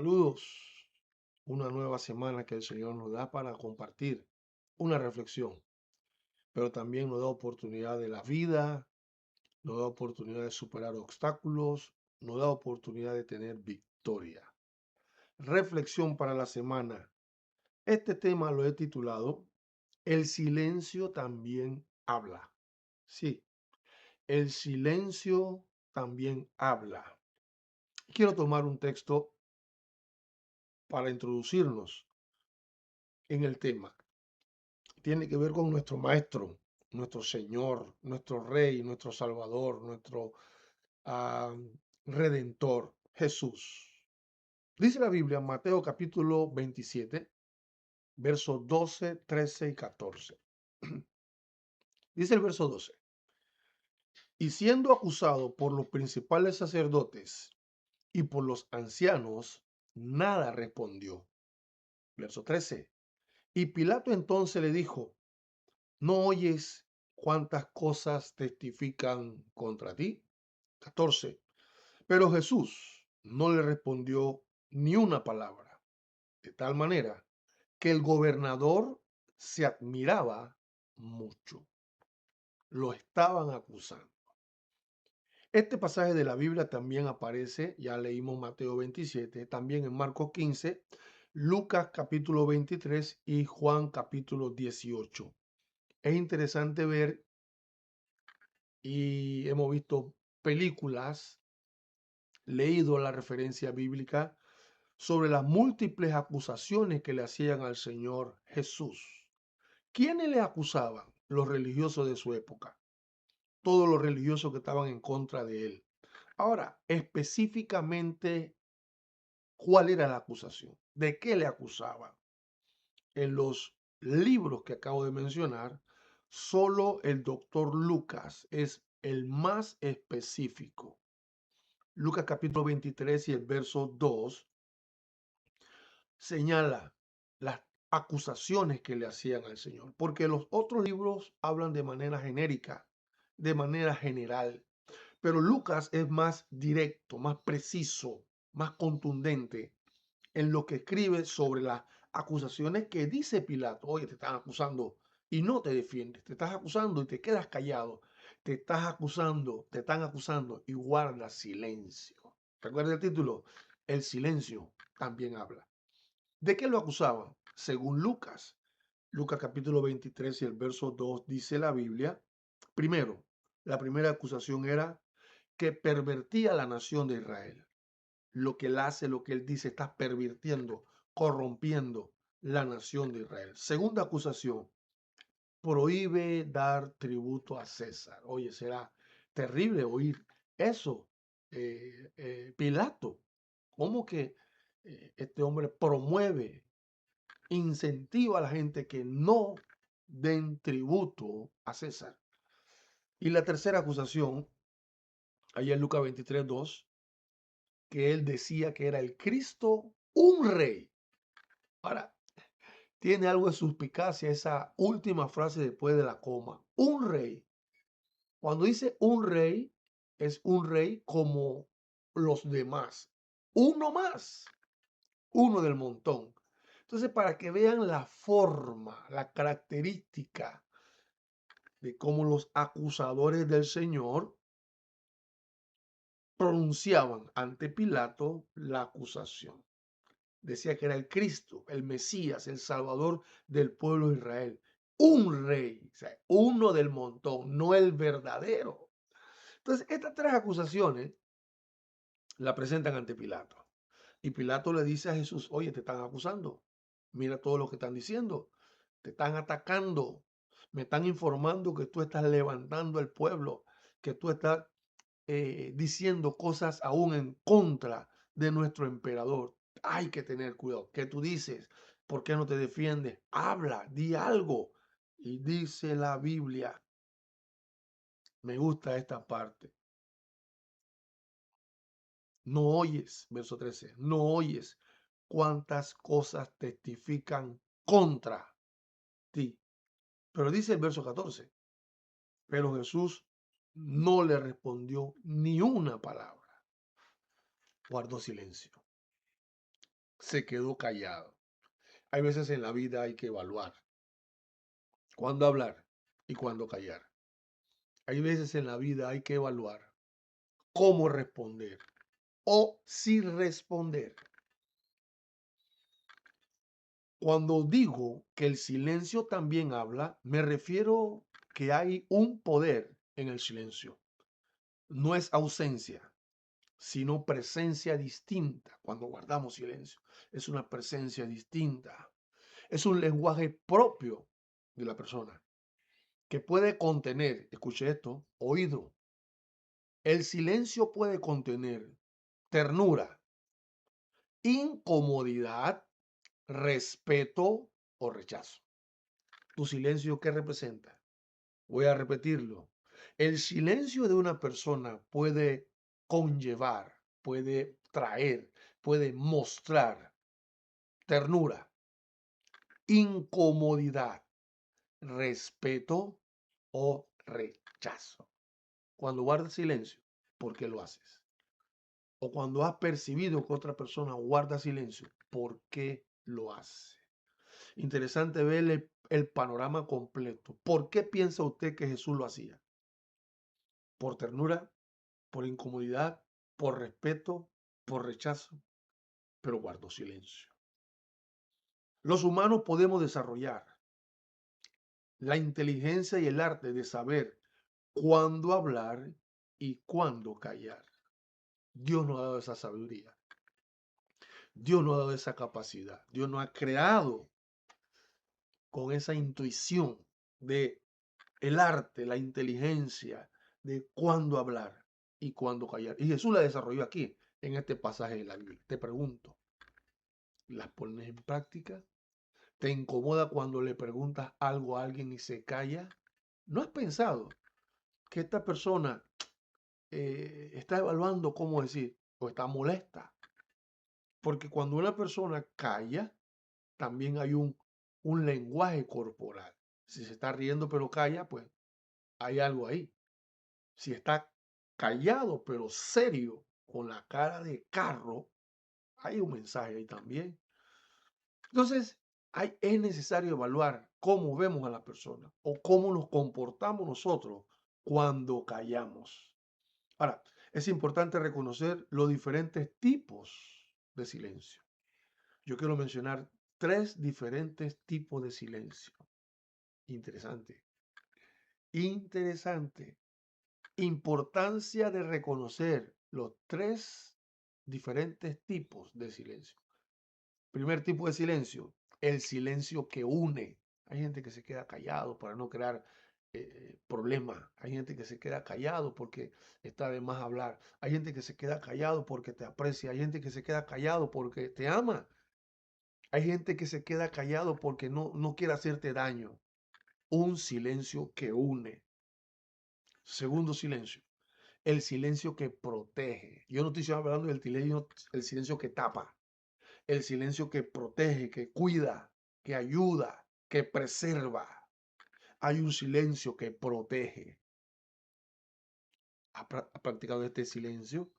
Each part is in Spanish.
Saludos. Una nueva semana que el Señor nos da para compartir una reflexión, pero también nos da oportunidad de la vida, nos da oportunidad de superar obstáculos, nos da oportunidad de tener victoria. Reflexión para la semana. Este tema lo he titulado El silencio también habla. Sí, el silencio también habla. Quiero tomar un texto para introducirnos en el tema. Tiene que ver con nuestro Maestro, nuestro Señor, nuestro Rey, nuestro Salvador, nuestro ah, Redentor, Jesús. Dice la Biblia, Mateo capítulo 27, versos 12, 13 y 14. Dice el verso 12. Y siendo acusado por los principales sacerdotes y por los ancianos, nada respondió. Verso 13. Y Pilato entonces le dijo, ¿no oyes cuántas cosas testifican contra ti? 14. Pero Jesús no le respondió ni una palabra, de tal manera que el gobernador se admiraba mucho. Lo estaban acusando. Este pasaje de la Biblia también aparece, ya leímos Mateo 27, también en Marcos 15, Lucas capítulo 23 y Juan capítulo 18. Es interesante ver y hemos visto películas, leído la referencia bíblica sobre las múltiples acusaciones que le hacían al Señor Jesús. ¿Quiénes le acusaban? Los religiosos de su época, todos los religiosos que estaban en contra de él. Ahora, específicamente, ¿cuál era la acusación? ¿De qué le acusaban? En los libros que acabo de mencionar, solo el doctor Lucas es el más específico. Lucas capítulo 23 y el verso 2 señala las acusaciones que le hacían al Señor, porque los otros libros hablan de manera genérica, de manera general, pero Lucas es más directo, más preciso, más contundente en lo que escribe sobre las acusaciones que dice Pilato. Oye, te están acusando y no te defiendes, te estás acusando y te quedas callado, te estás acusando, te están acusando y guardas silencio. ¿Recuerda el título? El silencio también habla. ¿De qué lo acusaban? Según Lucas. Lucas capítulo 23 y el verso 2 dice la Biblia. Primero, la primera acusación era que pervertía la nación de Israel. Lo que él hace, lo que él dice, está pervirtiendo, corrompiendo la nación de Israel. Segunda acusación, prohíbe dar tributo a César. Oye, será terrible oír eso. Pilato, ¿cómo que este hombre promueve, incentiva a la gente que no den tributo a César? Y la tercera acusación, allá en Lucas 23:2, que él decía que era el Cristo, un rey. Ahora, tiene algo de suspicacia esa última frase después de la coma. Un rey. Cuando dice un rey, es un rey como los demás. Uno más. Uno del montón. Entonces, para que vean la forma, la característica de cómo los acusadores del Señor pronunciaban ante Pilato la acusación. Decía que era el Cristo, el Mesías, el Salvador del pueblo de Israel. Un rey, o sea, uno del montón, no el verdadero. Entonces, estas tres acusaciones la presentan ante Pilato. Y Pilato le dice a Jesús, oye, te están acusando. Mira todo lo que están diciendo. Te están atacando. Me están informando que tú estás levantando el pueblo, que tú estás diciendo cosas aún en contra de nuestro emperador. Hay que tener cuidado. ¿Qué tú dices? ¿Por qué no te defiendes? Habla, di algo. Y dice la Biblia, me gusta esta parte. No oyes, verso 13, no oyes cuántas cosas testifican contra ti. Pero dice el verso 14, pero Jesús no le respondió ni una palabra. Guardó silencio. se quedó callado. Hay veces en la vida hay que evaluar cuándo hablar y cuándo callar. Hay veces en la vida hay que evaluar cómo responder o si responder. Cuando digo que el silencio también habla, me refiero que hay un poder en el silencio. No es ausencia, sino presencia distinta cuando guardamos silencio. Es una presencia distinta. Es un lenguaje propio de la persona que puede contener, escuche esto, oído. El silencio puede contener ternura, incomodidad, respeto o rechazo. ¿Tu silencio qué representa? Voy a repetirlo. El silencio de una persona puede conllevar, puede traer, puede mostrar ternura, incomodidad, respeto o rechazo. Cuando guardas silencio, ¿por qué lo haces? O cuando has percibido que otra persona guarda silencio, ¿por qué lo hace? Interesante ver el panorama completo. ¿Por qué piensa usted que Jesús lo hacía? ¿Por ternura, por incomodidad, por respeto, por rechazo? Pero guardó silencio. Los humanos podemos desarrollar la inteligencia y el arte de saber cuándo hablar y cuándo callar. Dios nos ha dado esa sabiduría. Dios nos ha dado esa capacidad. Dios nos ha creado con esa intuición de el arte, la inteligencia de cuándo hablar y cuándo callar. Y Jesús la desarrolló aquí, en este pasaje de la Biblia. Te pregunto, ¿las pones en práctica? ¿Te incomoda cuando le preguntas algo a alguien y se calla? ¿No has pensado que esta persona está evaluando cómo decir o está molesta? Porque cuando una persona calla, también hay un lenguaje corporal. Si se está riendo pero calla, pues hay algo ahí. Si está callado pero serio, con la cara de carro, hay un mensaje ahí también. Entonces, es necesario evaluar cómo vemos a la persona o cómo nos comportamos nosotros cuando callamos. Ahora, es importante reconocer los diferentes tipos de silencio. Yo quiero mencionar 3 diferentes tipos de silencio. Interesante. Interesante. Importancia de reconocer los 3 diferentes tipos de silencio. Primer tipo de silencio, el silencio que une. Hay gente que se queda callado para no crear problemas. Hay gente que se queda callado porque está de más hablar. Hay gente que se queda callado porque te aprecia. Hay gente que se queda callado porque te ama. Hay gente que se queda callado porque no quiere hacerte daño. Un silencio que une. Segundo silencio, el silencio que protege. Yo no estoy hablando del silencio, el silencio que tapa. El silencio que protege, que cuida, que ayuda, que preserva. Hay un silencio que protege. ¿Ha practicado este silencio?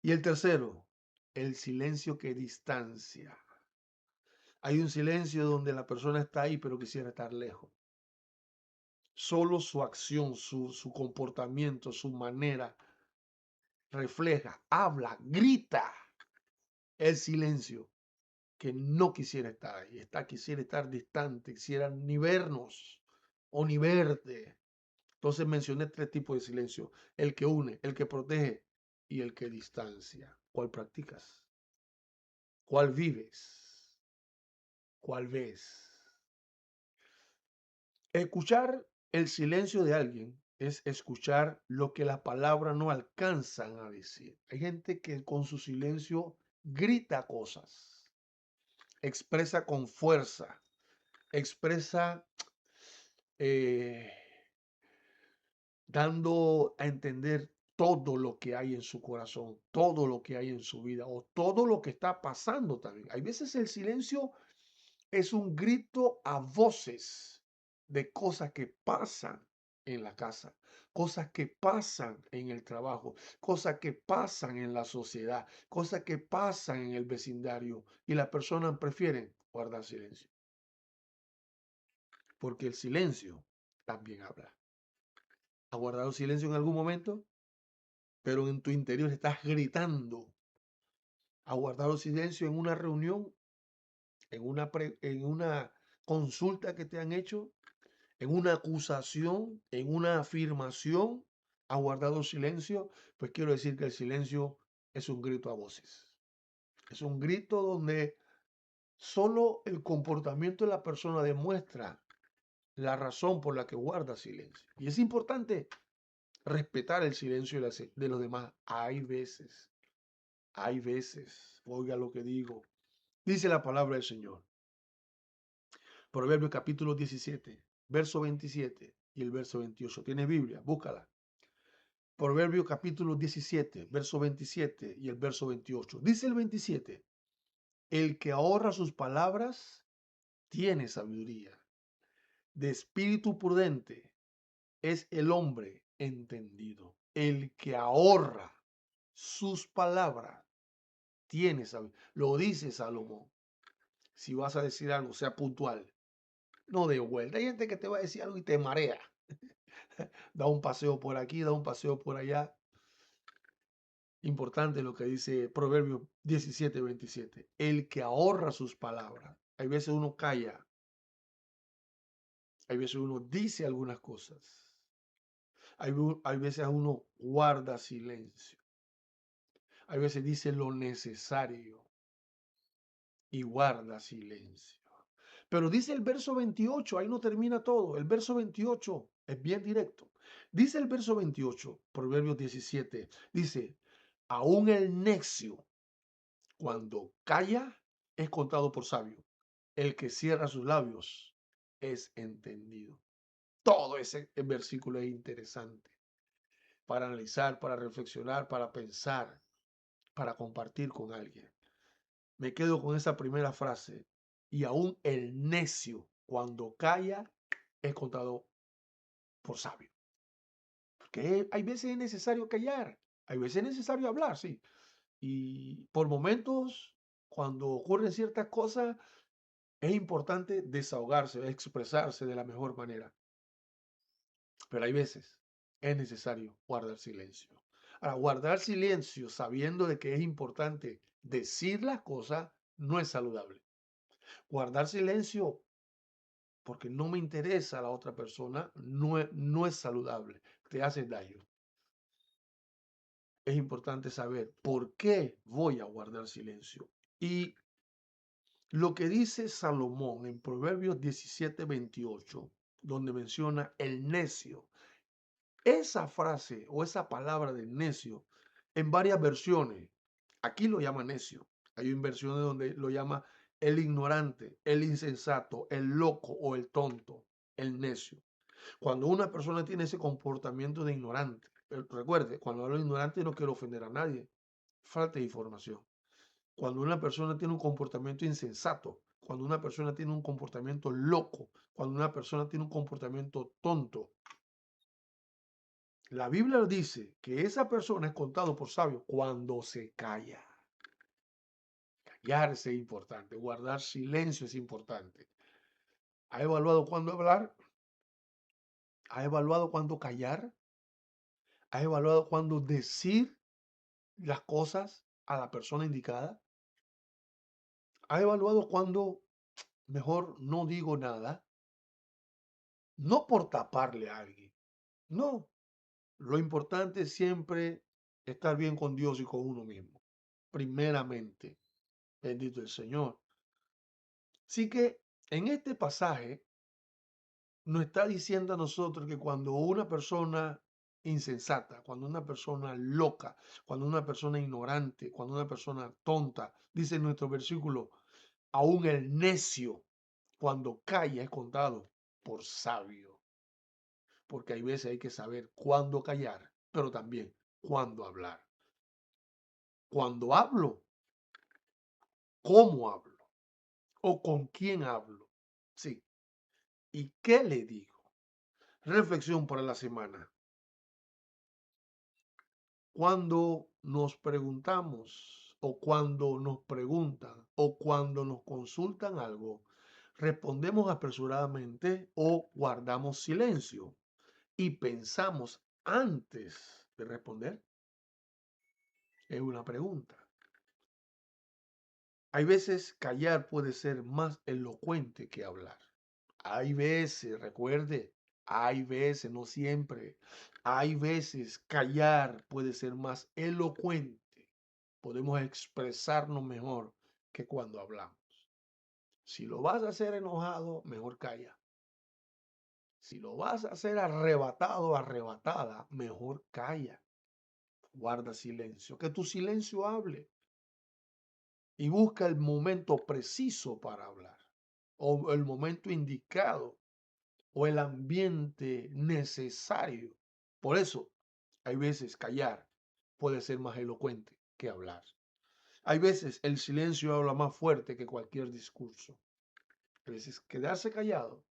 Y el tercero, el silencio que distancia. Hay un silencio donde la persona está ahí pero quisiera estar lejos. Solo su acción, su comportamiento, su manera refleja, habla, grita el silencio que no quisiera estar ahí, quisiera estar distante, quisiera ni vernos o ni verte. Entonces mencioné 3 tipos de silencio: el que une, el que protege y el que distancia. ¿Cuál practicas? ¿Cuál vives? ¿Cuál ves? Escuchar el silencio de alguien es escuchar lo que las palabras no alcanzan a decir. Hay gente que con su silencio grita cosas, expresa con fuerza, expresa eh, dando a entender todo lo que hay en su corazón, todo lo que hay en su vida o todo lo que está pasando también. Hay veces el silencio es un grito a voces de cosas que pasan. en la casa, cosas que pasan en el trabajo, cosas que pasan en la sociedad, cosas que pasan en el vecindario y las personas prefieren guardar silencio, porque el silencio también habla. ¿Has guardado silencio en algún momento? Pero en tu interior estás gritando. ¿Has guardado silencio en una reunión, en una consulta que te han hecho, en una acusación, en una afirmación? ¿Has guardado silencio? Pues quiero decir que el silencio es un grito a voces. Es un grito donde solo el comportamiento de la persona demuestra la razón por la que guarda silencio. Y es importante respetar el silencio de los demás. Hay veces, oiga lo que digo, dice la palabra del Señor. Proverbios capítulo 17, verso 27 y el verso 28. ¿Tienes Biblia? Búscala. Proverbios capítulo 17, verso 27 y el verso 28. Dice el 27, el que ahorra sus palabras tiene sabiduría. De espíritu prudente es el hombre entendido. El que ahorra sus palabras tiene sabiduría. Lo dice Salomón. Si vas a decir algo, sea puntual. No de vuelta. Hay gente que te va a decir algo y te marea. Da un paseo por aquí, da un paseo por allá. Importante lo que dice Proverbios 17:27. El que ahorra sus palabras. Hay veces uno calla. Hay veces uno dice algunas cosas. Hay veces uno guarda silencio. Hay veces dice lo necesario y guarda silencio. Pero dice el verso 28, ahí no termina todo. El verso 28 es bien directo. Dice el verso 28, Proverbios 17, dice, aún el necio cuando calla es contado por sabio. El que cierra sus labios es entendido. Todo ese versículo es interesante para analizar, para reflexionar, para pensar, para compartir con alguien. Me quedo con esa primera frase. Y aún el necio, cuando calla, es contado por sabio. Porque hay veces es necesario callar, hay veces es necesario hablar, sí. Y por momentos, cuando ocurren ciertas cosas, es importante desahogarse, expresarse de la mejor manera. Pero hay veces es necesario guardar silencio. Ahora, guardar silencio sabiendo de que es importante decir las cosas no es saludable. Guardar silencio porque no me interesa la otra persona no es saludable, te hace daño. Es importante saber por qué voy a guardar silencio. Y lo que dice Salomón en Proverbios 17:28, donde menciona el necio, esa frase o esa palabra de necio, en varias versiones, aquí lo llama necio. Hay versiones donde lo llama el ignorante, el insensato, el loco o el tonto, el necio. Cuando una persona tiene ese comportamiento de ignorante, recuerde, cuando hablo de ignorante no quiero ofender a nadie, falta de información. Cuando una persona tiene un comportamiento insensato, cuando una persona tiene un comportamiento loco, cuando una persona tiene un comportamiento tonto, la Biblia dice que esa persona es contado por sabio cuando se calla. Callarse es importante, guardar silencio es importante. ¿Ha evaluado cuándo hablar? ¿Ha evaluado cuándo callar? ¿Ha evaluado cuándo decir las cosas a la persona indicada? ¿Ha evaluado cuándo mejor no digo nada? No por taparle a alguien. No. Lo importante es siempre estar bien con Dios y con uno mismo. Primeramente, bendito el Señor. Así que en este pasaje nos está diciendo a nosotros que cuando una persona insensata, cuando una persona loca, cuando una persona ignorante, cuando una persona tonta, dice nuestro versículo, aún el necio, cuando calla, es contado por sabio. Porque hay veces hay que saber cuándo callar, pero también cuándo hablar. Cuando hablo, cómo hablo o con quién hablo. Sí. ¿Y qué le digo? Reflexión para la semana. Cuando nos preguntamos o cuando nos preguntan o cuando nos consultan algo, respondemos apresuradamente o guardamos silencio y pensamos antes de responder. Es una pregunta. Hay veces callar puede ser más elocuente que hablar. Hay veces, recuerde, hay veces, no siempre, hay veces callar puede ser más elocuente. Podemos expresarnos mejor que cuando hablamos. Si lo vas a hacer enojado, mejor calla. Si lo vas a hacer arrebatado, arrebatada, mejor calla. Guarda silencio. Que tu silencio hable. Y busca el momento preciso para hablar. O el momento indicado o el ambiente necesario. Por eso, hay veces callar puede ser más elocuente que hablar. Hay veces el silencio habla más fuerte que cualquier discurso. A veces quedarse callado,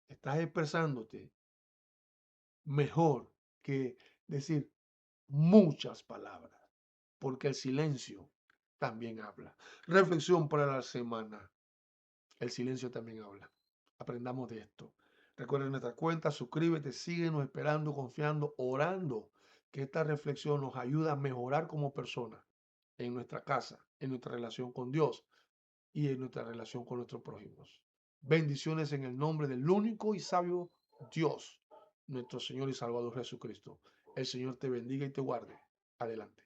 estás expresándote mejor que decir muchas palabras, porque el silencio también habla. Reflexión para la semana. El silencio también habla. Aprendamos de esto. Recuerden nuestra cuenta, suscríbete, síguenos esperando, confiando, orando, que esta reflexión nos ayuda a mejorar como personas en nuestra casa, en nuestra relación con Dios y en nuestra relación con nuestros prójimos. Bendiciones en el nombre del único y sabio Dios, nuestro Señor y Salvador Jesucristo. El Señor te bendiga y te guarde. Adelante.